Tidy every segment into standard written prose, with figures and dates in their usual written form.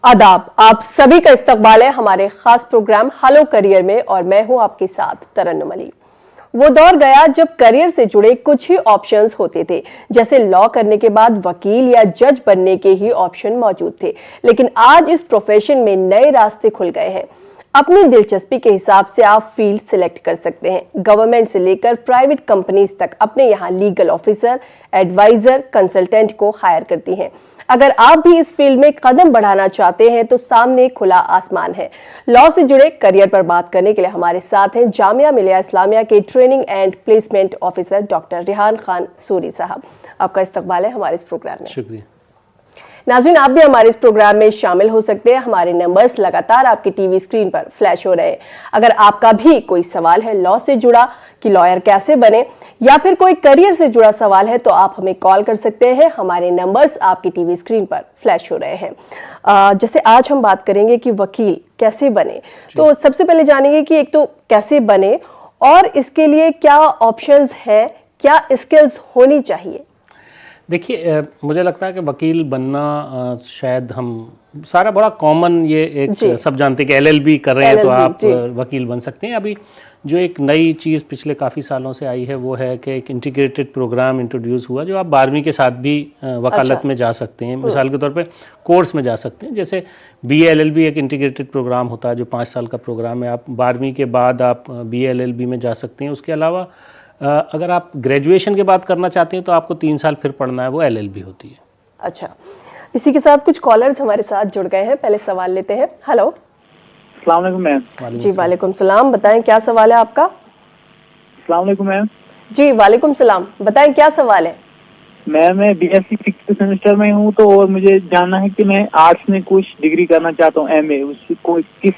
आदाब, आप सभी का इस्तकबाल है हमारे खास प्रोग्राम हेलो करियर में और मैं हूं आपके साथ तरन्नुम अली। वो दौर गया जब करियर से जुड़े कुछ ही ऑप्शंस होते थे, जैसे लॉ करने के बाद वकील या जज बनने के ही ऑप्शन मौजूद थे। लेकिन आज इस प्रोफेशन में नए रास्ते खुल गए हैं। अपनी दिलचस्पी के हिसाब से आप फील्ड सिलेक्ट कर सकते हैं। गवर्नमेंट से लेकर प्राइवेट कंपनीज तक अपने यहाँ लीगल ऑफिसर, एडवाइजर, कंसल्टेंट को हायर करती हैं। अगर आप भी इस फील्ड में कदम बढ़ाना चाहते हैं तो सामने खुला आसमान है। लॉ से जुड़े करियर पर बात करने के लिए हमारे साथ हैं जामिया मिलिया इस्लामिया के training and placement officer doctor Rehan Khan Suri साहब। आपका इस्तकबाल है हमारे इस प्रोग्राम में। शुक्रिया। नाज़रीन, आप भी हमारे इस प्रोग्राम में शामिल हो सकते हैं। हमारे नंबर्स लगातार आपकी टीवी स्क्रीन पर फ्लैश हो रहे हैं। अगर आपका भी कोई सवाल है लॉ से जुड़ा कि लॉयर कैसे बने, या फिर कोई करियर से जुड़ा सवाल है, तो आप हमें कॉल कर सकते हैं। हमारे नंबर्स आपकी टीवी स्क्रीन पर फ्लैश हो रहे हैं। जैसे आज हम बात करेंगे कि वकील कैसे बने, तो सबसे पहले जानेंगे कि एक तो कैसे बने और इसके लिए क्या ऑप्शंस हैं, क्या स्किल्स होनी चाहिए। देखिए, मुझे लगता है कि वकील बनना शायद हम सारा बड़ा कॉमन, ये एक सब जानते हैं कि एलएलबी कर रहे हैं तो आप वकील बन सकते हैं। अभी जो एक नई चीज़ पिछले काफ़ी सालों से आई है वो है कि एक इंटीग्रेटेड प्रोग्राम इंट्रोड्यूस हुआ, जो आप 12वीं के साथ भी वकालत में जा सकते हैं। मिसाल के तौर पे कोर्स में जा सकते हैं। जैसे बीए एलएलबी एक इंटीग्रेटेड प्रोग्राम होता है जो 5 साल का प्रोग्राम है। आप 12वीं के बाद आप बीए एलएलबी में जा सकते हैं। उसके अलावा अगर आप ग्रेजुएशन के बाद करना चाहते हैं तो आपको 3 साल फिर पढ़ना है, वो एलएलबी होती है। अच्छा, इसी के साथ कुछ कॉलर्स हमारे साथ जुड़ गए हैं। पहले सवाल लेते हैं। हेलो, अस्सलाम वालेकुम मैम। जी वालेकुम सलाम, बताएं क्या सवाल है आपका। अस्सलाम वालेकुम मैम। जी वालेकुम सलाम, बताएं क्या सवाल है। मैं बीएससी 6th सेमेस्टर में हूँ, तो और मुझे जानना है कि मैं आर्ट्स में कुछ डिग्री करना चाहता हूँ, एमए। उसको किस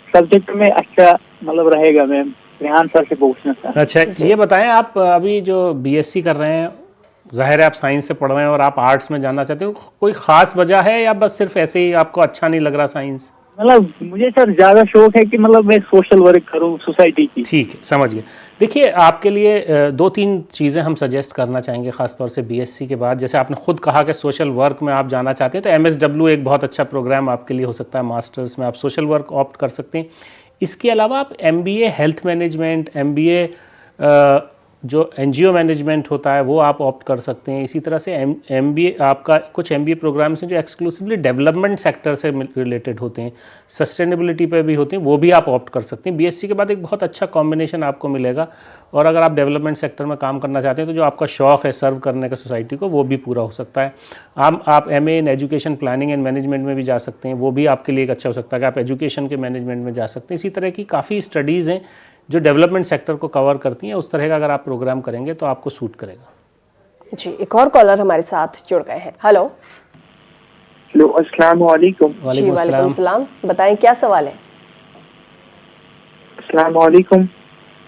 सब्जेक्ट में अच्छा मतलब रहेगा मैम, रेहान सर से पूछना था। अच्छा, ये बताएं आप अभी जो बीएससी कर रहे हैं, जाहिर है आप साइंस से पढ़ रहे हैं और आप आर्ट्स में जाना चाहते हो, कोई खास वजह है या बस सिर्फ ऐसे ही आपको अच्छा नहीं लग रहा साइंस? मतलब मुझे सर ज्यादा शौक है कि मतलब मैं सोशल वर्क करूं सोसाइटी की। ठीक है, समझ गए। देखिए, आपके लिए 2-3 चीज़ें हम सजेस्ट करना चाहेंगे, खासतौर से बीएससी के बाद। जैसे आपने खुद कहा कि सोशल वर्क में आप जाना चाहते हैं, तो एमएसडब्ल्यू एक बहुत अच्छा प्रोग्राम आपके लिए हो सकता है। मास्टर्स में आप सोशल वर्क ऑप्ट कर सकते हैं। इसके अलावा आप एमबीए हेल्थ मैनेजमेंट, एमबीए जो एनजीओ मैनेजमेंट होता है वो आप ऑप्ट कर सकते हैं। इसी तरह से एमबीए, आपका कुछ एमबीए प्रोग्राम्स हैं जो एक्सक्लूसिवली डेवलपमेंट सेक्टर से रिलेटेड होते हैं, सस्टेनेबिलिटी पे भी होते हैं, वो भी आप ऑप्ट कर सकते हैं। बीएससी के बाद एक बहुत अच्छा कॉम्बिनेशन आपको मिलेगा। और अगर आप डेवलपमेंट सेक्टर में काम करना चाहते हैं तो जो आपका शौक़ है सर्व करने का सोसाइटी को, वो भी पूरा हो सकता है। आप MA in education planning and management में भी जा सकते हैं, वो भी आपके लिए एक अच्छा हो सकता है कि आप एजुकेशन के मैनेजमेंट में जा सकते हैं। इसी तरह की काफ़ी स्टडीज़ हैं जो डेवलपमेंट सेक्टर को कवर करती हैं। उस तरह का अगर आप प्रोग्राम करेंगे तो आपको सूट करेगा। जी, एक और कॉलर हमारे साथ जुड़ गए हैं। हेलो, अस्सलाम वालेकुम। जी वालेकुम सलाम, बताएं क्या सवाल है। अस्सलाम वालेकुम।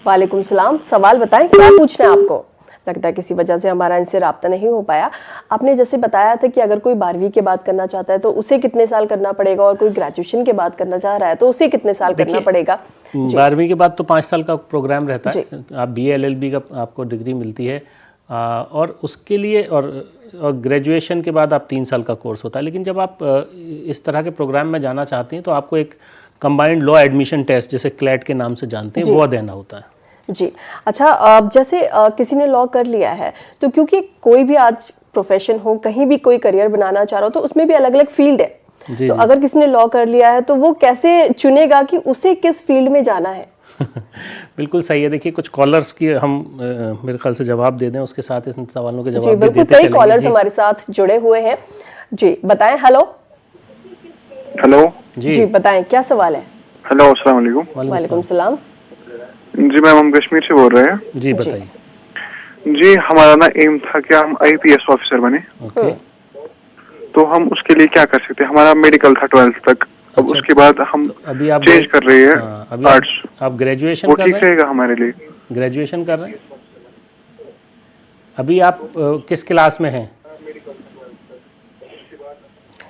वालेकुम सलाम, सवाल बताएं, क्या पूछना है आपको। लगता है किसी वजह से हमारा इनसे राब्ता नहीं हो पाया। आपने जैसे बताया था कि अगर कोई 12वीं के बाद करना चाहता है तो उसे कितने साल करना पड़ेगा, और कोई ग्रेजुएशन के बाद करना चाह रहा है तो उसे कितने साल करना पड़ेगा। 12वीं के बाद तो 5 साल का प्रोग्राम रहता है। आप बीए एलएलबी का आपको डिग्री मिलती है, और उसके लिए और ग्रेजुएशन के बाद आप 3 साल का कोर्स होता है। लेकिन जब आप इस तरह के प्रोग्राम में जाना चाहते हैं तो आपको एक कंबाइंड लॉ एडमिशन टेस्ट, जैसे क्लैट के नाम से जानते हैं, वो देना होता है। जी, अच्छा, जैसे किसी ने लॉ कर लिया है तो क्योंकि कोई भी आज प्रोफेशन हो, कहीं भी कोई करियर बनाना चाह रहा हो तो उसमें भी अलग अलग फील्ड है। तो अगर किसी ने लॉ कर लिया है तो वो कैसे चुनेगा कि उसे किस फील्ड में जाना है। बिल्कुल सही है। देखिए, कुछ कॉलर्स की हम मेरे ख्याल से जवाब दे दें, उसके साथ इस सवालों के जवाब बिल्कुल, कई कॉलर्स हमारे साथ जुड़े हुए हैं। जी बताएं। हेलो हेलो जी बताएं क्या सवाल है। हेलो, अस्सलाम वालेकुम। वालेकुम सलाम। जी मैम, हम कश्मीर से बोल रहे हैं। जी बताइए। जी, हमारा ना एम था कि हम आईपीएस ऑफिसर बने। ओके, तो हम उसके लिए क्या कर सकते हैं। हमारा मेडिकल था 12th तक। अब उसके बाद हम अभी आप चेंज कर रहे हैं अभी आर्ट्स। आप ग्रेजुएशन वो कर रहे ठीक हैं? रहेगा हमारे लिए। ग्रेजुएशन कर रहे हैं। अभी आप किस क्लास में हैं?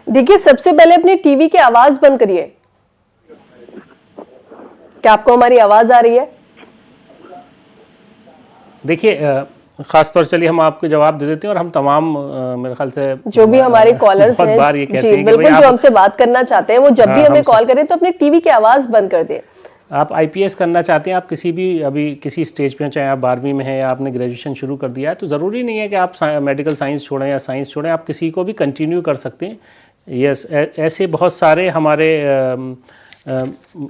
देखिए, सबसे पहले अपनी टीवी की आवाज बंद करिए। क्या आपको हमारी आवाज आ रही है? देखिए, खास तौर से चलिए हम आपको जवाब दे देते हैं और हम तमाम मेरे ख्याल से जो भी हमारे कॉलर्स बहुत हैं, बार ये कहते जी हैं कि बिल्कुल, भाई जो आप हमसे बात करना चाहते हैं वो जब भी हाँ, हमें हमसे- कॉल करें तो अपने टीवी की आवाज बंद कर दें। आप आईपीएस करना चाहते हैं, आप किसी भी अभी किसी स्टेज पे हैं, चाहे आप 12वीं में हैं या आपने ग्रेजुएशन शुरू कर दिया है, तो ज़रूरी नहीं है कि आप मेडिकल साइंस छोड़ें या साइंस छोड़ें, आप किसी को भी कंटिन्यू कर सकते हैं। यस, ऐसे बहुत सारे हमारे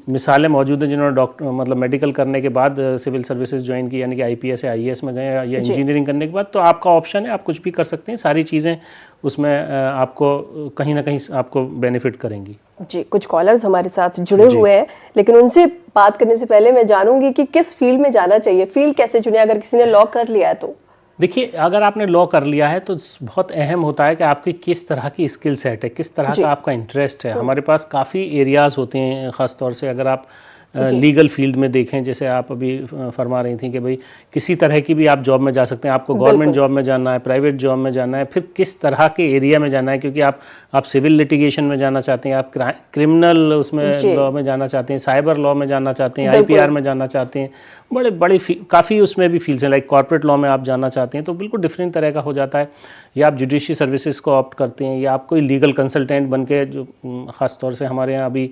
मिसालें मौजूद हैं जिन्होंने डॉक्टर मतलब मेडिकल करने के बाद सिविल सर्विसेज ज्वाइन की, यानी कि आईपीएस या आईएएस में गए या जी। इंजीनियरिंग करने के बाद, तो आपका ऑप्शन है, आप कुछ भी कर सकते हैं। सारी चीज़ें उसमें आपको कहीं ना कहीं आपको बेनिफिट करेंगी। जी, कुछ कॉलर्स हमारे साथ जुड़े जी। हुए हैं, लेकिन उनसे बात करने से पहले मैं जानूंगी कि किस फील्ड में जाना चाहिए, फील्ड कैसे चुने अगर किसी ने लॉ कर लिया है तो। देखिए, अगर आपने लॉ कर लिया है तो बहुत अहम होता है कि आपकी किस तरह की स्किल सेट है, किस तरह जी। का आपका इंटरेस्ट है। हमारे पास काफ़ी एरियाज़ होते हैं, ख़ास तौर से अगर आप जी। लीगल फील्ड में देखें, जैसे आप अभी फरमा रही थी कि भाई किसी तरह की भी आप जॉब में जा सकते हैं, आपको गवर्नमेंट बिल्कुल। जॉब में जाना है, प्राइवेट जॉब में जाना है, फिर किस तरह के एरिया में जाना है, क्योंकि आप सिविल लिटिगेशन में जाना चाहते हैं, आप क्रिमिनल जी। उसमें लॉ में जाना चाहते हैं, साइबर लॉ में जाना चाहते हैं, बिल्कुल। आईपीआर में जाना चाहते हैं, बड़ी काफ़ी उसमें भी फील्ड्स हैं, लाइक कॉर्पोरेट लॉ में आप जाना चाहते हैं, तो बिल्कुल डिफरेंट तरह का हो जाता है। या आप जुडिशरी सर्विसेज को ऑप्ट करते हैं, या आप कोई लीगल कंसल्टेंट बन के, जो ख़ास तौर से हमारे यहाँ अभी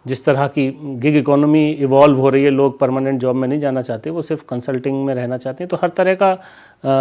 जिस तरह की गिग इकोनॉमी इवॉल्व हो रही है, लोग परमानेंट जॉब में नहीं जाना चाहते, वो सिर्फ कंसल्टिंग में रहना चाहते हैं, तो हर तरह का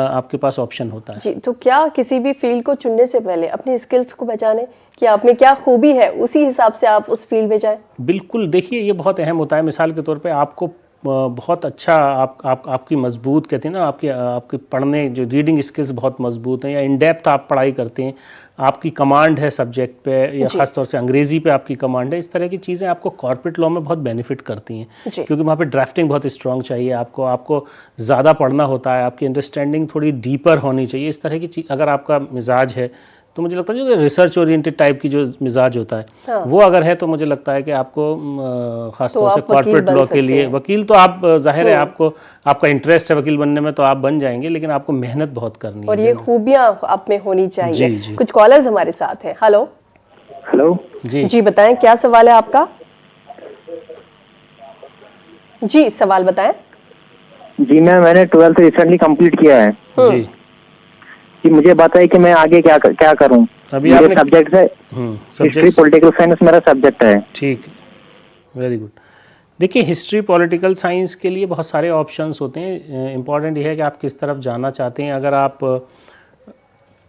आपके पास ऑप्शन होता है। जी, तो क्या किसी भी फील्ड को चुनने से पहले अपनी स्किल्स को पहचाने कि आप में क्या खूबी है, उसी हिसाब से आप उस फील्ड में जाएं? बिल्कुल, देखिए ये बहुत अहम होता है। मिसाल के तौर पे आपको बहुत अच्छा आपकी मजबूत कहते हैं ना, आपके पढ़ने जो रीडिंग स्किल्स बहुत मजबूत हैं, या इन डेप्थ आप पढ़ाई करते हैं, आपकी कमांड है सब्जेक्ट पे, या जी। ख़ास तौर से अंग्रेज़ी पे आपकी कमांड है, इस तरह की चीज़ें आपको कॉर्पोरेट लॉ में बहुत बेनिफिट करती हैं, जी। क्योंकि वहाँ पे ड्राफ्टिंग बहुत स्ट्रॉन्ग चाहिए, आपको ज़्यादा पढ़ना होता है, आपकी अंडरस्टैंडिंग थोड़ी डीपर होनी चाहिए। इस तरह की चीज़ अगर आपका मिजाज है, तो मुझे लगता है जो रिसर्च ओरिएंटेड टाइप की जो मिजाज होता है, हाँ। वो अगर है, तो मुझे लगता है कि आपको ख़ास तो तौर से आप वकील कॉर्पोरेट बन लॉ सकते के लिए, हैं। वकील तो आप जाहिर है आपका इंटरेस्ट है वकील बनने में, तो आप बन जाएंगे, लेकिन आपको मेहनत बहुत करनी और है। ये खूबियां आप में होनी चाहिए। जी, जी। कुछ कॉलर्स हमारे साथ हैं। Hello hello. जी जी, बताएं क्या सवाल है आपका? जी, सवाल बताएं। जी मैंने 12th रिसेंटली कंप्लीट किया है। जी। कि मुझे बताइए कि मैं आगे क्या करूं। अभी मेरे आपने सब्जेक्ट है हिस्ट्री, सब्जेक्ट, पॉलिटिकल साइंस मेरा सब्जेक्ट है। ठीक, वेरी गुड। देखिए, हिस्ट्री पॉलिटिकल साइंस के लिए बहुत सारे ऑप्शंस होते हैं। इम्पॉर्टेंट ये है कि आप किस तरफ जाना चाहते हैं। अगर आप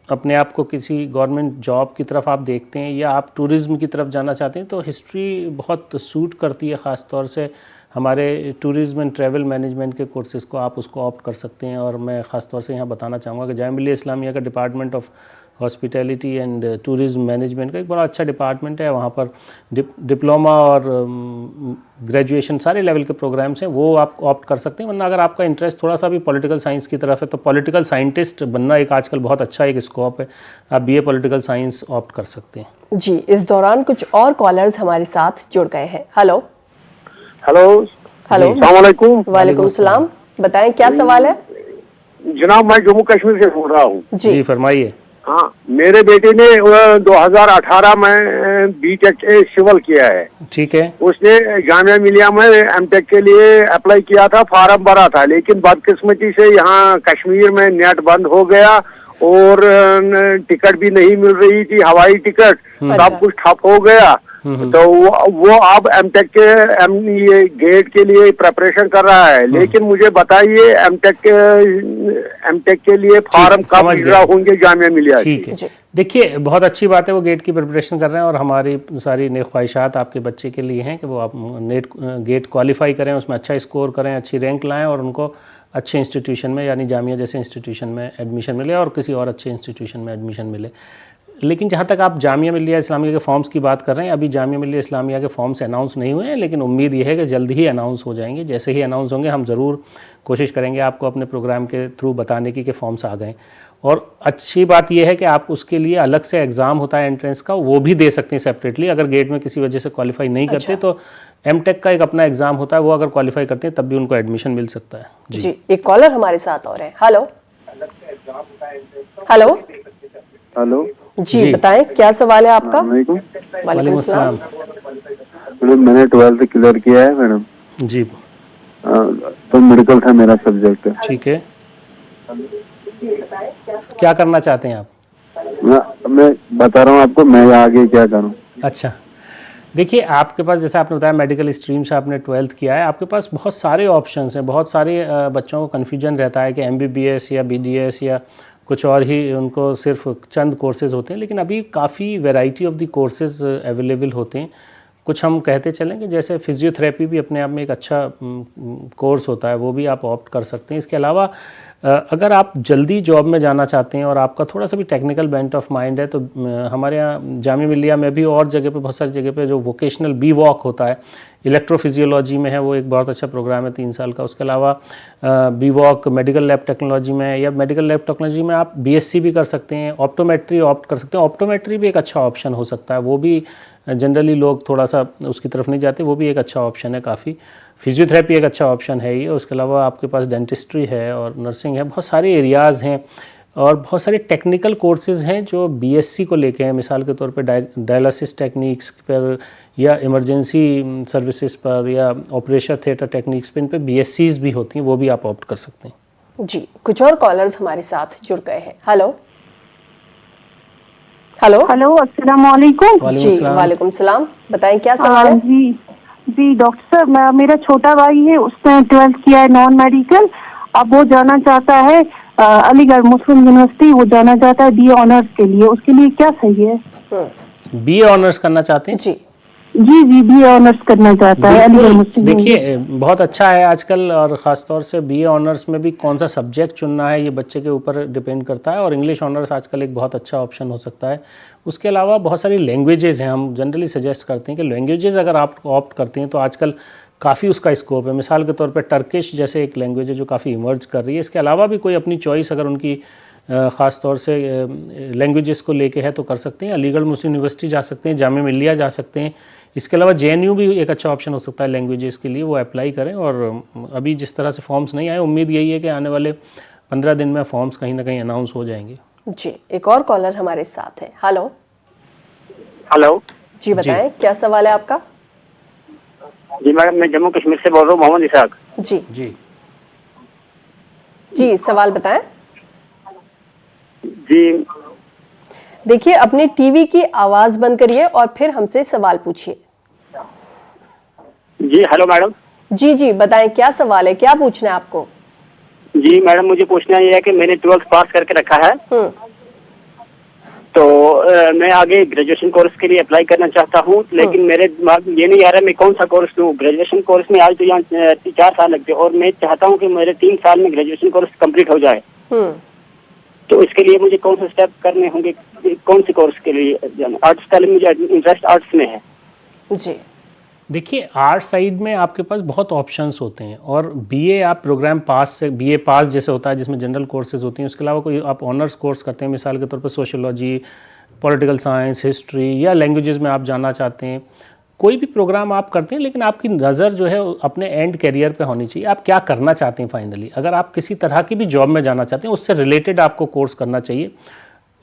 अपने आप को किसी गवर्नमेंट जॉब की तरफ आप देखते हैं, या आप टूरिज़्म की तरफ जाना चाहते हैं, तो हिस्ट्री बहुत सूट करती है। ख़ास तौर से हमारे टूरिज़्म एंड ट्रैवल मैनेजमेंट के कोर्सेज़ को आप उसको ऑप्ट कर सकते हैं। और मैं ख़ास तौर से यहाँ बताना चाहूँगा कि जामिया मिल्लिया इस्लामिया का department of hospitality and tourism management का एक बड़ा अच्छा डिपार्टमेंट है। वहाँ पर डिप्लोमा और ग्रेजुएशन सारे लेवल के प्रोग्राम्स हैं, वो आप ऑप्ट कर सकते हैं। वरना अगर आपका इंटरेस्ट थोड़ा सा भी पॉलिटिकल साइंस की तरफ है, तो पॉलिटिकल साइंटिस्ट बनना एक आजकल बहुत अच्छा एक स्कोप है, आप बीए पॉलिटिकल साइंस ऑप्ट कर सकते हैं। जी, इस दौरान कुछ और कॉलर्स हमारे साथ जुड़ गए हैं। Hello hello. हेलो, अस्सलाम वालेकुम। वालेकुम सलाम, बताएं क्या सवाल है? जनाब, मैं जम्मू कश्मीर से बोल रहा हूँ। जी, फरमाइए। हाँ, मेरे बेटे ने 2018 में बीटेक सिविल किया है। ठीक है। उसने जामिया मिलिया में एमटेक के लिए अप्लाई किया था, फॉर्म भरा था, लेकिन बदकिस्मती से यहाँ कश्मीर में नेट बंद हो गया और टिकट भी नहीं मिल रही थी, हवाई टिकट, सब कुछ ठप हो गया। तो वो अब एमटेक ये गेट के लिए प्रिपरेशन कर रहा है। लेकिन मुझे बताइए एमटेक के लिए फॉर्म कब विड्रॉ होंगे जामिया मिलिया? ठीक है, देखिए बहुत अच्छी बात है, वो गेट की प्रिपरेशन कर रहे हैं, और हमारी सारी नेक ख्वाहिशात आपके बच्चे के लिए हैं कि वो आप गेट क्वालिफाई करें, उसमें अच्छा स्कोर करें, अच्छी रैंक लाएं, और उनको अच्छे इंस्टीट्यूशन में, यानी जामिया जैसे इंस्टीट्यूशन में एडमिशन मिले, और किसी और अच्छे इंस्टीट्यूशन में एडमिशन मिले। लेकिन जहाँ तक आप जामिया मिल्लिया इस्लामिया के फॉर्म्स की बात कर रहे हैं, अभी जामिया मिल्लिया इस्लामिया के फॉर्म्स अनाउंस नहीं हुए हैं, लेकिन उम्मीद ये है कि जल्द ही अनाउंस हो जाएंगे। जैसे ही अनाउंस होंगे, हम ज़रूर कोशिश करेंगे आपको अपने प्रोग्राम के थ्रू बताने की कि फॉर्म्स आ गए। और अच्छी बात यह है कि आप उसके लिए अलग से एग्ज़ाम होता है एंट्रेंस का, वो भी दे सकते हैं सेपरेटली। अगर गेट में किसी वजह से क्वालिफाई नहीं करते, तो एमटेक का एक अपना एग्ज़ाम होता है, वो अगर क्वालिफाई करते हैं तब भी उनको एडमिशन मिल सकता है। जी, एक कॉलर हमारे साथ और है। हेलो हेलो हेलो जी, बताएं क्या सवाल है आपका? वालेकुम अस्सलाम। मैंने 12th क्लियर किया है मैडम जी, तो मेडिकल था मेरा सब्जेक्ट। ठीक है। क्या करना चाहते हैं आप? मैं बता रहा हूँ आपको, मैं आगे क्या करूँ। अच्छा, देखिए आपके पास, जैसे आपने बताया मेडिकल स्ट्रीम से आपने 12th किया है, आपके पास बहुत सारे ऑप्शंस हैं। बहुत सारे बच्चों को कन्फ्यूजन रहता है कि MBBS या BDS या कुछ और ही, उनको सिर्फ चंद कोर्सेज होते हैं, लेकिन अभी काफ़ी variety of the courses available होते हैं। कुछ हम कहते चलें कि जैसे फिजियोथेरेपी भी अपने आप में एक अच्छा कोर्स होता है, वो भी आप ऑप्ट कर सकते हैं। इसके अलावा अगर आप जल्दी जॉब में जाना चाहते हैं और आपका थोड़ा सा भी टेक्निकल बेंट ऑफ माइंड है, तो हमारे यहाँ जामिया मिल्लिया में भी और जगह पे, बहुत सारी जगह पे जो वोकेशनल बी वॉक होता है, इलेक्ट्रोफिजियोलॉजी में है, वो एक बहुत अच्छा प्रोग्राम है 3 साल का। उसके अलावा B Voc medical lab technology में, या मेडिकल लैब टेक्नोलॉजी में आप BSc भी कर सकते हैं, ऑप्टोमेट्री ऑप्ट कर सकते हैं। ऑप्टोमेट्री भी एक अच्छा ऑप्शन हो सकता है, वो भी जनरली लोग थोड़ा सा उसकी तरफ नहीं जाते, वो भी एक अच्छा ऑप्शन है काफ़ी। फिजियोथेरेपी एक अच्छा ऑप्शन है ये। उसके अलावा आपके पास डेंटिस्ट्री है और नर्सिंग है, बहुत सारे एरियाज़ हैं और बहुत सारे टेक्निकल कोर्सेज़ हैं जो BSc को लेके हैं। मिसाल के तौर पे डायलिसिस टेक्निक्स पर, या इमरजेंसी सर्विसेज पर, या ऑपरेशन थिएटर टेक्निक्स पर, इन पर BScs भी होती हैं, वो भी आप ऑप्ट कर सकते हैं। जी, कुछ और कॉलर्स हमारे साथ जुड़ गए हैं। हेलो हेलो हेलो, अस्सलाम वालेकुम। जी, वालेकुम सलाम। बताएं क्या सवाल है? जी डॉक्टर साहब, मेरा छोटा भाई है, उसने 12th किया है नॉन मेडिकल। अब वो जाना चाहता है अलीगढ़ मुस्लिम यूनिवर्सिटी, वो जाना चाहता है BA ऑनर्स के लिए। उसके लिए क्या सही है? BA ऑनर्स करना चाहते हैं? जी जी BA ऑनर्स करना चाहता है अलीगढ़ मुस्लिम। देखिए बहुत अच्छा है आजकल, और ख़ासतौर से BA ऑनर्स में भी कौन सा सब्जेक्ट चुनना है ये बच्चे के ऊपर डिपेंड करता है, और इंग्लिश ऑनर्स आजकल एक बहुत अच्छा ऑप्शन हो सकता है। उसके अलावा बहुत सारी लैंग्वेजेस हैं, हम जनरली सजेस्ट करते हैं कि लैंग्वेजेस अगर आप ऑप्ट करते हैं तो आजकल काफ़ी उसका स्कोप है। मिसाल के तौर पे टर्किश जैसे एक लैंग्वेज है जो काफ़ी इमर्ज कर रही है। इसके अलावा भी कोई अपनी चॉइस अगर उनकी ख़ास तौर से लैंग्वेजेस को लेके है तो कर सकते हैं। अलीगढ़ मुस्लिम यूनिवर्सिटी जा सकते हैं, जामिया मिल्लिया जा सकते हैं। इसके अलावा JNU भी एक अच्छा ऑप्शन हो सकता है लैंग्वेजेस के लिए, वो अप्लाई करें। और अभी जिस तरह से फॉर्म्स नहीं आए, उम्मीद यही है कि आने वाले 15 दिन में फॉर्म्स कहीं ना कहीं अनाउंस हो जाएंगे। जी, एक और कॉलर हमारे साथ है। हेलो हेलो जी, बताएं क्या सवाल है आपका? जी मैडम, मैं जम्मू कश्मीर से बोल रहा हूँ, मोहम्मद इसाक। जी जी जी, सवाल बताएं। जी देखिए, अपने टीवी की आवाज बंद करिए और फिर हमसे सवाल पूछिए। जी हेलो मैडम। जी जी, बताएं क्या सवाल है, क्या पूछना है आपको? जी मैडम, मुझे पूछना ये है कि मैंने 12th पास करके रखा है, तो मैं आगे ग्रेजुएशन कोर्स के लिए अप्लाई करना चाहता हूँ, लेकिन मेरे दिमाग में ये नहीं आ रहा मैं कौन सा कोर्स लूँ। ग्रेजुएशन कोर्स में आज तो यहाँ 4 साल लगते हैं, और मैं चाहता हूँ कि मेरे 3 साल में ग्रेजुएशन कोर्स कंप्लीट हो जाए। तो इसके लिए मुझे कौन से स्टेप करने होंगे, कौन से कोर्स के लिए जाना? आर्ट्स का मुझे इंटरेस्ट आर्ट्स में है। जी, देखिए आर्ट साइड में आपके पास बहुत ऑप्शंस होते हैं, और BA आप प्रोग्राम पास से, BA पास जैसे होता है जिसमें जनरल कोर्सेज होती हैं, उसके अलावा कोई आप ऑनर्स कोर्स करते हैं, मिसाल के तौर पर सोशियोलॉजी, पॉलिटिकल साइंस, हिस्ट्री, या लैंग्वेजेस में आप जाना चाहते हैं, कोई भी प्रोग्राम आप करते हैं, लेकिन आपकी नज़र जो है अपने एंड करियर पे होनी चाहिए। आप क्या करना चाहते हैं फाइनली। अगर आप किसी तरह की भी जॉब में जाना चाहते हैं, उससे रिलेटेड आपको कोर्स करना चाहिए।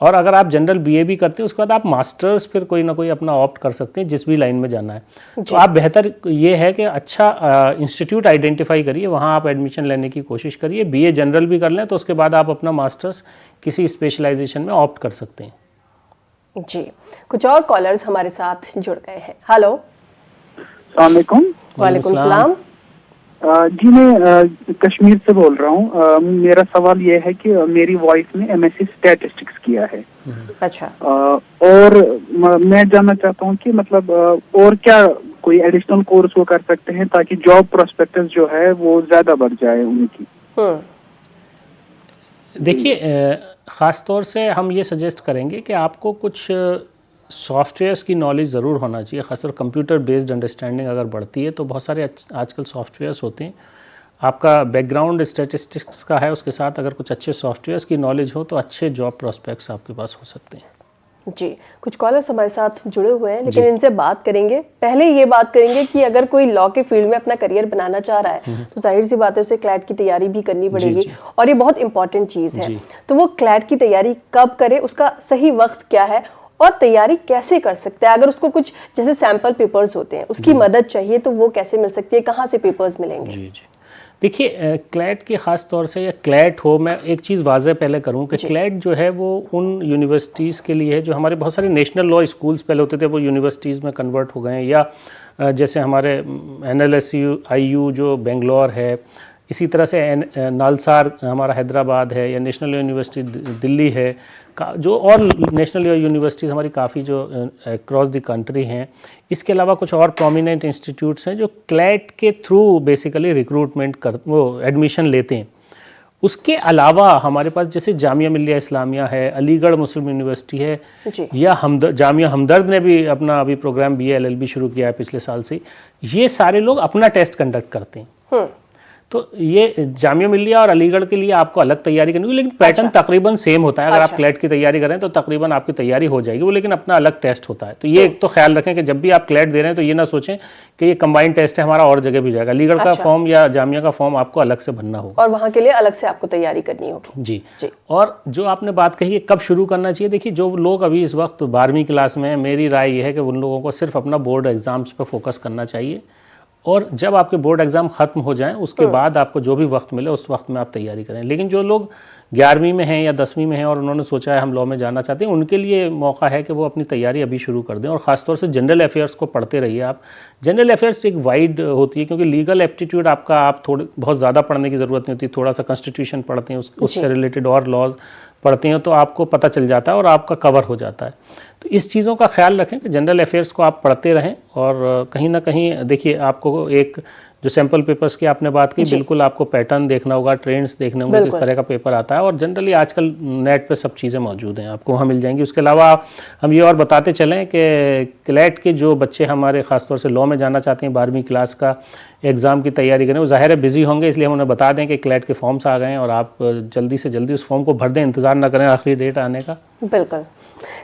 और अगर आप जनरल BA भी करते हैं, उसके बाद आप मास्टर्स फिर कोई ना कोई अपना ऑप्ट कर सकते हैं जिस भी लाइन में जाना है। तो आप बेहतर ये है कि अच्छा इंस्टीट्यूट आइडेंटिफाई करिए, वहाँ आप एडमिशन लेने की कोशिश करिए। BA जनरल भी कर लें तो उसके बाद आप अपना मास्टर्स किसी स्पेशलाइजेशन में ऑप्ट कर सकते हैं। जी, कुछ और कॉलर्स हमारे साथ जुड़ गए हैं। हेलो अस्सलाम वालेकुम सलाम। जी, मैं कश्मीर से बोल रहा हूँ। मेरा सवाल ये है कि मेरी वाइफ ने MSc स्टैटिस्टिक्स किया है। अच्छा, और मैं जानना चाहता हूँ कि मतलब और क्या कोई एडिशनल कोर्स वो कर सकते हैं ताकि जॉब प्रोस्पेक्टस जो है वो ज्यादा बढ़ जाए उनकी। देखिए ख़ास तौर से हम ये सजेस्ट करेंगे कि आपको कुछ सॉफ्टवेयर्स की नॉलेज ज़रूर होना चाहिए। ख़ासतौर कंप्यूटर बेस्ड अंडरस्टैंडिंग अगर बढ़ती है तो बहुत सारे आजकल सॉफ्टवेयर्स होते हैं। आपका बैकग्राउंड स्टैटिस्टिक्स का है, उसके साथ अगर कुछ अच्छे सॉफ्टवेयर्स की नॉलेज हो तो अच्छे जॉब प्रोस्पेक्ट्स आपके पास हो सकते हैं। जी, कुछ कॉलर्स हमारे साथ जुड़े हुए हैं, लेकिन इनसे बात करेंगे। पहले ये बात करेंगे कि अगर कोई लॉ के फील्ड में अपना करियर बनाना चाह रहा है तो जाहिर सी बात है उसे क्लैट की तैयारी भी करनी पड़ेगी, और ये बहुत इंपॉर्टेंट चीज़ है। तो वो क्लैट की तैयारी कब करे, उसका सही वक्त क्या है, और तैयारी कैसे कर सकता है। अगर उसको कुछ जैसे सैंपल पेपर्स होते हैं उसकी मदद चाहिए तो वो कैसे मिल सकती है, कहाँ से पेपर्स मिलेंगे? जी जी, देखिए क्लैट के ख़ास तौर से या क्लैट हो, मैं एक चीज़ वाज़ह पहले करूं कि क्लैट जो है वो उन यूनिवर्सिटीज़ के लिए है जो हमारे बहुत सारे नेशनल लॉ स्कूल्स पहले होते थे, वो यूनिवर्सिटीज़ में कन्वर्ट हो गए हैं, या जैसे हमारे NLSU जो बेंगलोर है, इसी तरह से नालसार हमारा हैदराबाद है, या नेशनल यूनिवर्सिटी दिल्ली है, जो और नेशनल यूनिवर्सिटीज़ हमारी काफ़ी जो अक्रॉस द कंट्री हैं। इसके अलावा कुछ और प्रोमिनेंट इंस्टीट्यूट्स हैं जो क्लैट के थ्रू बेसिकली रिक्रूटमेंट वो एडमिशन लेते हैं। उसके अलावा हमारे पास जैसे जामिया मिल्लिया इस्लामिया है, अलीगढ़ मुस्लिम यूनिवर्सिटी है, या जामिया हमदर्द ने भी अपना अभी प्रोग्राम BA LLB शुरू किया है पिछले साल से। ये सारे लोग अपना टेस्ट कंडक्ट करते हैं। तो ये जामिया मिल्लिया और अलीगढ़ के लिए आपको अलग तैयारी करनी होगी, लेकिन पैटर्न तकरीबन सेम होता है। अगर आप क्लैट की तैयारी करें तो तकरीबन आपकी तैयारी हो जाएगी वो, लेकिन अपना अलग टेस्ट होता है। तो ये एक तो ख्याल रखें कि जब भी आप क्लैट दे रहे हैं तो ये ना सोचें कि ये कंबाइंड टेस्ट है हमारा और जगह भी जाएगा। अलीगढ़ का फॉर्म या जामिया का फॉर्म आपको अलग से भरना होगा, और वहाँ के लिए अलग से आपको तैयारी करनी होगी। जी। और जो आपने बात कही है कब शुरू करना चाहिए, देखिए जो लोग अभी इस वक्त 12वीं क्लास में हैं, मेरी राय ये है कि उन लोगों को सिर्फ अपना बोर्ड एग्जाम्स पर फोकस करना चाहिए, और जब आपके बोर्ड एग्ज़ाम ख़त्म हो जाएं उसके बाद आपको जो भी वक्त मिले उस वक्त में आप तैयारी करें। लेकिन जो लोग 11वीं में हैं या 10वीं में हैं और उन्होंने सोचा है हम लॉ में जाना चाहते हैं, उनके लिए मौका है कि वो अपनी तैयारी अभी शुरू कर दें, और ख़ासतौर से जनरल अफेयर्स को पढ़ते रहिए आप। जनरल अफेयर्स एक वाइड होती है, क्योंकि लीगल एप्टीट्यूड आपका आप थोड़े बहुत ज़्यादा पढ़ने की ज़रूरत नहीं होती, थोड़ा सा कॉन्स्टिट्यूशन पढ़ते हैं, उससे रिलेटेड और लॉज पढ़ते हैं तो आपको पता चल जाता है और आपका कवर हो जाता है। तो इस चीज़ों का ख्याल रखें कि जनरल अफेयर्स को आप पढ़ते रहें, और कहीं ना कहीं देखिए आपको एक जो सैम्पल पेपर्स की आपने बात की, बिल्कुल आपको पैटर्न देखना होगा, ट्रेंड्स देखने होंगे किस तरह का पेपर आता है, और जनरली आजकल नेट पे सब चीज़ें मौजूद हैं, आपको वहाँ मिल जाएंगी। उसके अलावा हम ये और बताते चलें कि क्लैट के जो बच्चे हमारे ख़ासतौर से लॉ में जाना चाहते हैं, 12वीं क्लास का एग्ज़ाम की तैयारी करें, वो ज़ाहिर है बिजी होंगे, इसलिए हम उन्हें बता दें कि क्लैट के फॉर्म्स आ गए हैं और आप जल्दी से जल्दी उस फॉर्म को भर दें, इंतज़ार ना करें आखिरी डेट आने का। बिल्कुल।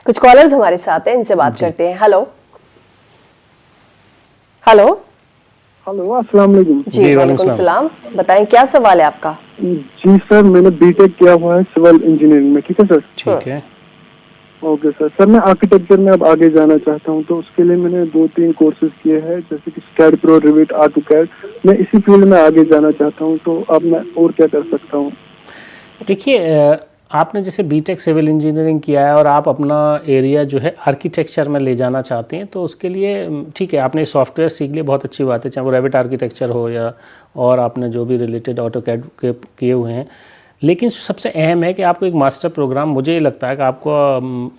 कुछ कॉलर्स हमारे साथ हैं, इनसे बात करते हैं। हेलो हेलो हेलो, अस्सलाम वालेकुम। जी वालेकुम सलाम, बताएं क्या सवाल है आपका? जी सर, मैंने बीटेक किया हुआ है सिविल इंजीनियरिंग में। ठीक है सर? ठीक है, ओके सर। सर मैं आर्किटेक्चर में अब आगे जाना चाहता हूँ, तो उसके लिए मैंने 2-3 कोर्सेज किए हैं, जैसे कि स्कैड प्रो, रिविट, AutoCAD। मैं इसी फील्ड में आगे जाना चाहता हूँ, तो अब मैं और क्या कर सकता हूँ? देखिए आपने जैसे बीटेक सिविल इंजीनियरिंग किया है और आप अपना एरिया जो है आर्किटेक्चर में ले जाना चाहते हैं, तो उसके लिए ठीक है, आपने सॉफ्टवेयर सीख लिए, बहुत अच्छी बात है, चाहे वो रेविट आर्किटेक्चर हो या और आपने जो भी रिलेटेड AutoCAD के किए हुए हैं। लेकिन सबसे अहम है कि आपको एक मास्टर प्रोग्राम, मुझे लगता है कि आपको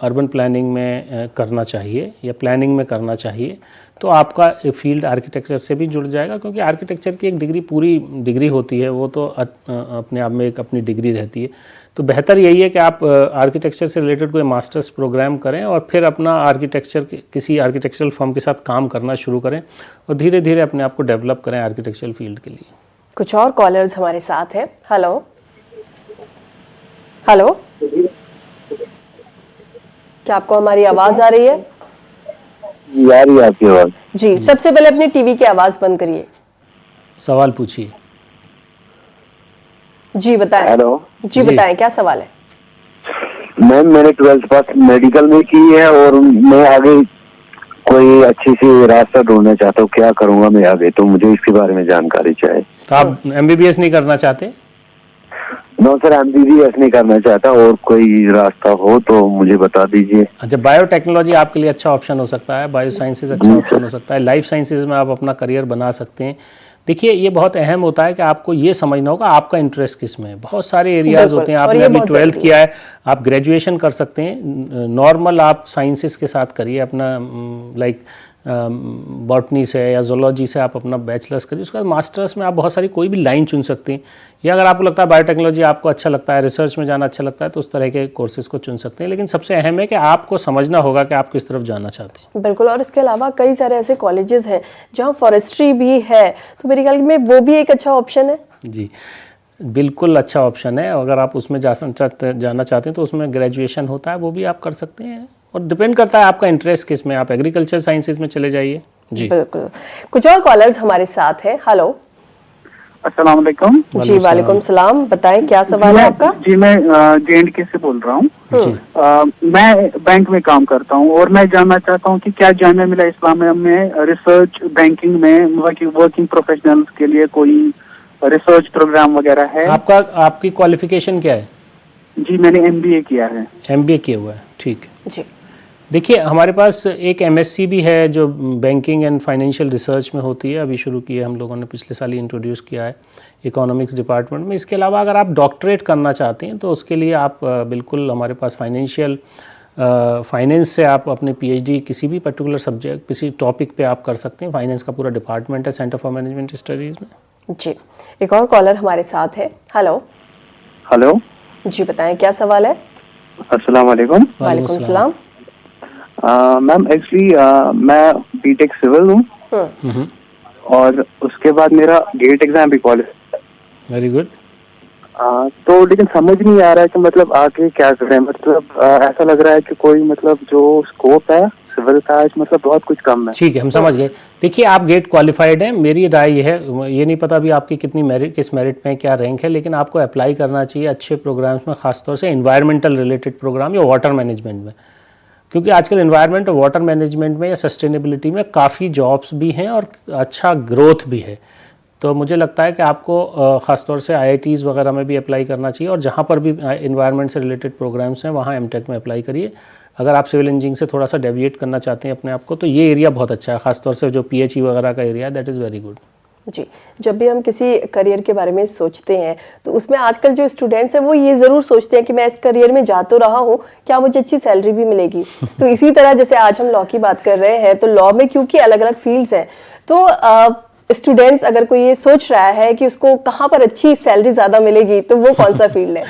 अर्बन प्लानिंग में करना चाहिए या प्लानिंग में करना चाहिए, तो आपका फील्ड आर्किटेक्चर से भी जुड़ जाएगा, क्योंकि आर्किटेक्चर की एक डिग्री पूरी डिग्री होती है, वो तो अपने आप में एक अपनी डिग्री रहती है। तो बेहतर यही है कि आप आर्किटेक्चर से रिलेटेड कोई मास्टर्स प्रोग्राम करें और फिर अपना आर्किटेक्चर किसी आर्किटेक्चरल फर्म के साथ काम करना शुरू करें और धीरे धीरे अपने आप को डेवलप करें आर्किटेक्चरल फील्ड के लिए। कुछ और कॉलर्स हमारे साथ हैं। हेलो हेलो, क्या आपको हमारी आवाज आ रही है? आ रही है आपकी आवाज। जी, सबसे पहले अपनी टीवी की आवाज बंद करिए। सवाल पूछिए। जी बताएं। हेलो जी बताएं, क्या सवाल है? मैम, मैंने 12th पास मेडिकल में की है और मैं आगे कोई अच्छी सी रास्ता ढूंढना चाहता हूँ, क्या करूँगा मैं आगे, तो मुझे इसके बारे में जानकारी चाहिए। तो आप MBBS नहीं करना चाहते? नो सर, MBBS नहीं करना चाहता, और कोई रास्ता हो तो मुझे बता दीजिए। अच्छा, बायोटेक्नोलॉजी आपके लिए अच्छा ऑप्शन हो सकता है, बायो साइंसेज अच्छा ऑप्शन हो सकता है, लाइफ साइंसेज में आप अपना करियर बना सकते हैं। देखिए ये बहुत अहम होता है कि आपको ये समझना होगा आपका इंटरेस्ट किस में है। बहुत सारे एरियाज होते हैं, आपने अभी 12th किया है, आप ग्रेजुएशन कर सकते हैं, नॉर्मल आप साइंसेस के साथ करिए अपना, लाइक बॉटनी से या जोलॉजी से आप अपना बैचलर्स करिए, उसके बाद मास्टर्स में आप बहुत सारी कोई भी लाइन चुन सकते हैं, या अगर आपको लगता है बायोटेक्नोलॉजी आपको अच्छा लगता है, रिसर्च में जाना अच्छा लगता है, तो उस तरह के कोर्सेज को चुन सकते हैं। लेकिन सबसे अहम है कि आपको समझना होगा कि आप किस तरफ जाना चाहते हैं। बिल्कुल, और इसके अलावा कई सारे ऐसे कॉलेजेस हैं जहां फॉरेस्ट्री भी है, तो मेरे ख्याल में वो भी एक अच्छा ऑप्शन है। जी बिल्कुल अच्छा ऑप्शन है, अगर आप उसमें जाना चाहते हैं तो उसमें ग्रेजुएशन होता है, वो भी आप कर सकते हैं, और डिपेंड करता है आपका इंटरेस्ट किस में, आप एग्रीकल्चर साइंसेज में चले जाइए। जी बिल्कुल। कुछ और कॉलर्स हमारे साथ हैं। हेलो, अस्सलाम वालेकुम। जी वालेकुम सलाम, बताएं क्या सवाल है आपका? जी मैं JNK से बोल रहा हूँ। मैं बैंक में काम करता हूँ और मैं जानना चाहता हूँ कि क्या जामिया मिल्लिया इस्लामिया में रिसर्च बैंकिंग में वर्किंग प्रोफेशनल्स के लिए कोई रिसर्च प्रोग्राम वगैरह है। आपकी क्वालिफिकेशन क्या है? जी मैंने MBA किया है। MBA किया हुआ है, ठीक है जी। देखिए हमारे पास एक MSc भी है जो बैंकिंग एंड फाइनेंशियल रिसर्च में होती है, अभी शुरू की है हम लोगों ने, पिछले साल ही इंट्रोड्यूस किया है इकोनॉमिक्स डिपार्टमेंट में। इसके अलावा अगर आप डॉक्टरेट करना चाहते हैं तो उसके लिए आप बिल्कुल हमारे पास फाइनेंस से आप अपने PhD किसी भी पर्टिकुलर सब्जेक्ट किसी टॉपिक पे आप कर सकते हैं। फाइनेंस का पूरा डिपार्टमेंट है सेंटर फॉर मैनेजमेंट स्टडीज़ में। जी, एक और कॉलर हमारे साथ है। हेलो। हेलो जी बताएं क्या सवाल है? अस्सलाम वालेकुम। वालेकुम सलाम। मैम एक्चुअली मैं BTech सिविल हूँ और उसके बाद मेरा गेट एग्जाम भी क्वालिफाई। Very good. तो लेकिन समझ नहीं आ रहा है कि मतलब आगे क्या करें। मतलब ऐसा लग रहा है कि कोई मतलब जो स्कोप है सिविल का मतलब बहुत कुछ कम है। ठीक है, हम समझ गए। देखिए आप गेट क्वालिफाइड हैं, मेरी राय ये है, ये नहीं पता अभी आपकी कितनी मेरिट, किस मेरिट में क्या रैंक है, लेकिन आपको अप्लाई करना चाहिए अच्छे प्रोग्राम्स में, खासतौर से इन्वायरमेंटल रिलेटेड प्रोग्राम या वाटर मैनेजमेंट में, क्योंकि आजकल इन्वायरमेंट और वाटर मैनेजमेंट में या सस्टेनेबिलिटी में काफ़ी जॉब्स भी हैं और अच्छा ग्रोथ भी है। तो मुझे लगता है कि आपको ख़ासतौर से IITs वगैरह में भी अप्लाई करना चाहिए और जहाँ पर भी इन्वायरमेंट से रिलेटेड प्रोग्राम्स हैं वहाँ MTech में अप्लाई करिए। अगर आप सिविल इंजीनियरिंग से थोड़ा सा डेविएट करना चाहते हैं अपने आप को तो ये एरिया बहुत अच्छा है, खासतौर से जो PHE वगैरह का area, that is very good. जी, जब भी हम किसी करियर के बारे में सोचते हैं तो उसमें आजकल जो स्टूडेंट्स हैं वो ये ज़रूर सोचते हैं कि मैं इस करियर में जा तो रहा हूँ, क्या मुझे अच्छी सैलरी भी मिलेगी। तो इसी तरह जैसे आज हम लॉ की बात कर रहे हैं तो लॉ में क्योंकि अलग अलग फील्ड्स हैं तो स्टूडेंट्स अगर कोई ये सोच रहा है कि उसको कहाँ पर अच्छी सैलरी ज़्यादा मिलेगी तो वो कौन सा फील्ड है?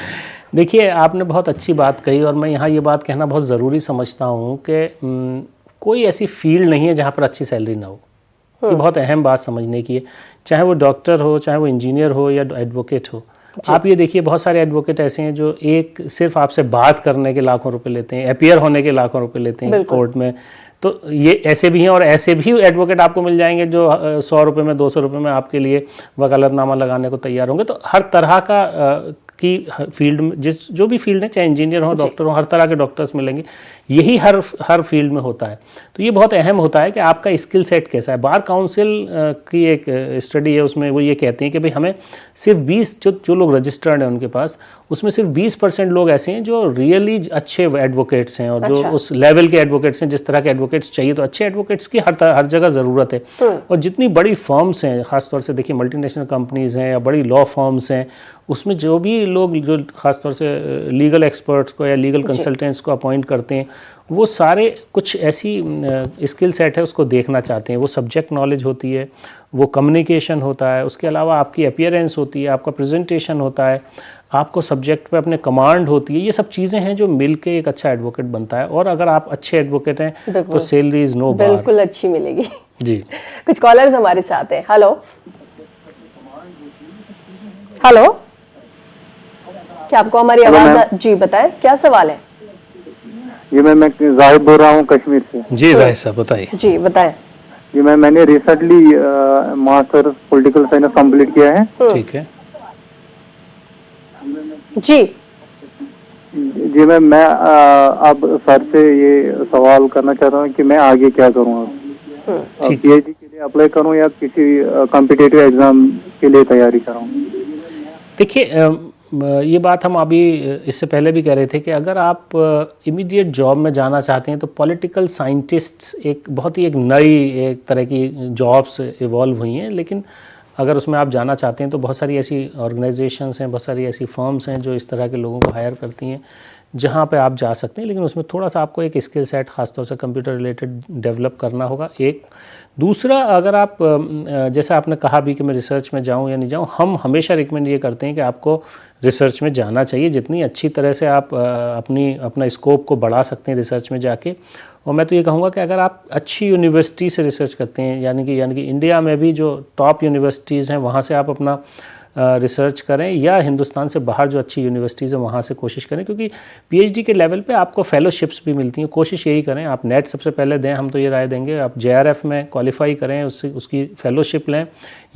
देखिए आपने बहुत अच्छी बात कही और मैं यहाँ ये बात कहना बहुत ज़रूरी समझता हूँ कि कोई ऐसी फील्ड नहीं है जहाँ पर अच्छी सैलरी ना हो। ये बहुत अहम बात समझने की है, चाहे वो डॉक्टर हो, चाहे वो इंजीनियर हो या एडवोकेट हो। आप ये देखिए बहुत सारे एडवोकेट ऐसे हैं जो एक सिर्फ आपसे बात करने के लाखों रुपए लेते हैं, अपीयर होने के लाखों रुपए लेते हैं कोर्ट में। तो ये ऐसे भी हैं और ऐसे भी एडवोकेट आपको मिल जाएंगे जो 100 रुपये में 200 रुपये में आपके लिए वकालतनामा लगाने को तैयार होंगे। तो हर तरह का की फील्ड में जो भी फील्ड है, चाहे इंजीनियर हो, डॉक्टर हो, हर तरह के डॉक्टर्स मिलेंगे। यही हर फील्ड में होता है। तो ये बहुत अहम होता है कि आपका स्किल सेट कैसा है। बार काउंसिल की एक स्टडी है, उसमें वो ये कहते हैं कि भाई हमें सिर्फ 20 जो लोग रजिस्टर्ड हैं उनके पास, उसमें सिर्फ 20% लोग ऐसे हैं जो रियली अच्छे एडवोकेट्स हैं और जो उस लेवल के एडवोकेट्स हैं जिस तरह के एडवोकेट्स चाहिए। तो अच्छे एडवोकेट्स की हर जगह ज़रूरत है। और जितनी बड़ी फर्म्स हैं, ख़ासतौर से देखिए मल्टीनेशनल कंपनीज़ हैं या बड़ी लॉ फर्म्स हैं, उसमें जो भी लोग जो ख़ासतौर से लीगल एक्सपर्ट्स को या लीगल कंसल्टेंट्स को अपॉइंट करते हैं, वो सारे कुछ ऐसी स्किल सेट है उसको देखना चाहते हैं। वो सब्जेक्ट नॉलेज होती है, वो कम्युनिकेशन होता है, उसके अलावा आपकी अपीयरेंस होती है, आपका प्रेजेंटेशन होता है, आपको सब्जेक्ट पे अपने कमांड होती है। ये सब चीज़ें हैं जो मिलके एक अच्छा एडवोकेट बनता है। और अगर आप अच्छे एडवोकेट हैं तो सैलरी इज़ नो बार, बिल्कुल अच्छी मिलेगी। जी। कुछ कॉलर्स हमारे साथ हैं। हेलो हेलो, क्या आपको हमारी आवाज़? जी बताएं क्या सवाल है? जी मैं जाहिद बोल रहा हूँ कश्मीर से। जी जाहिद साहब बताइए। जी बताएं। जी मैंने recently master political science complete किया है। ठीक है जी। जी मैं अब सर से ये सवाल करना चाहता हूँ कि मैं आगे क्या करूँ, PhD के लिए अप्लाई करूँ या किसी कॉम्पिटिटिव एग्जाम के लिए तैयारी करूँ? देखिए ये बात हम अभी इससे पहले भी कह रहे थे कि अगर आप इमीडिएट जॉब में जाना चाहते हैं तो पॉलिटिकल साइंटिस्ट्स एक बहुत ही एक नई एक तरह की जॉब्स इवॉल्व हुई हैं। लेकिन अगर उसमें आप जाना चाहते हैं तो बहुत सारी ऐसी ऑर्गेनाइजेशंस हैं, बहुत सारी ऐसी फर्म्स हैं जो इस तरह के लोगों को हायर करती हैं जहाँ पे आप जा सकते हैं। लेकिन उसमें थोड़ा सा आपको एक स्किल सेट खासतौर से कंप्यूटर रिलेटेड डेवलप करना होगा। एक दूसरा, अगर आप जैसा आपने कहा भी कि मैं रिसर्च में जाऊं या नहीं जाऊं, हम हमेशा रिकमेंड ये करते हैं कि आपको रिसर्च में जाना चाहिए। जितनी अच्छी तरह से आप अपना स्कोप को बढ़ा सकते हैं रिसर्च में जाके। और मैं तो ये कहूँगा कि अगर आप अच्छी यूनिवर्सिटी से रिसर्च करते हैं, यानी कि इंडिया में भी जो टॉप यूनिवर्सिटीज़ हैं वहाँ से आप अपना रिसर्च करें, या हिंदुस्तान से बाहर जो अच्छी यूनिवर्सिटीज़ हैं वहाँ से कोशिश करें, क्योंकि PhD के लेवल पे आपको फेलोशिप्स भी मिलती हैं। कोशिश यही करें, आप नेट सबसे पहले दें, हम तो ये राय देंगे आप JRF में क्वालिफाई करें, उसकी फ़ेलोशिप लें,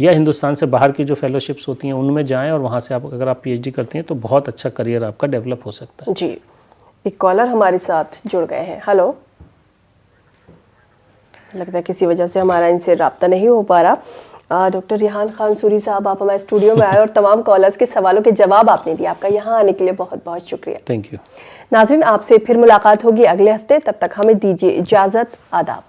या हिंदुस्तान से बाहर की जो फेलोशिप्स होती हैं उनमें जाएँ और वहाँ से अगर आप PhD करते हैं तो बहुत अच्छा करियर आपका डेवलप हो सकता है। जी, एक कॉलर हमारे साथ जुड़ गए हैं। हेलो, लगता है किसी वजह से हमारा इनसे रब्ता नहीं हो पा रहा। डॉक्टर रिहान खान सूरी साहब, आप हमारे स्टूडियो में आए और तमाम कॉलर्स के सवालों के जवाब आपने दिए। आपका यहाँ आने के लिए बहुत बहुत शुक्रिया। Thank you. नाज़रीन, आपसे फिर मुलाकात होगी अगले हफ्ते। तब तक हमें दीजिए इजाज़त। आदाब।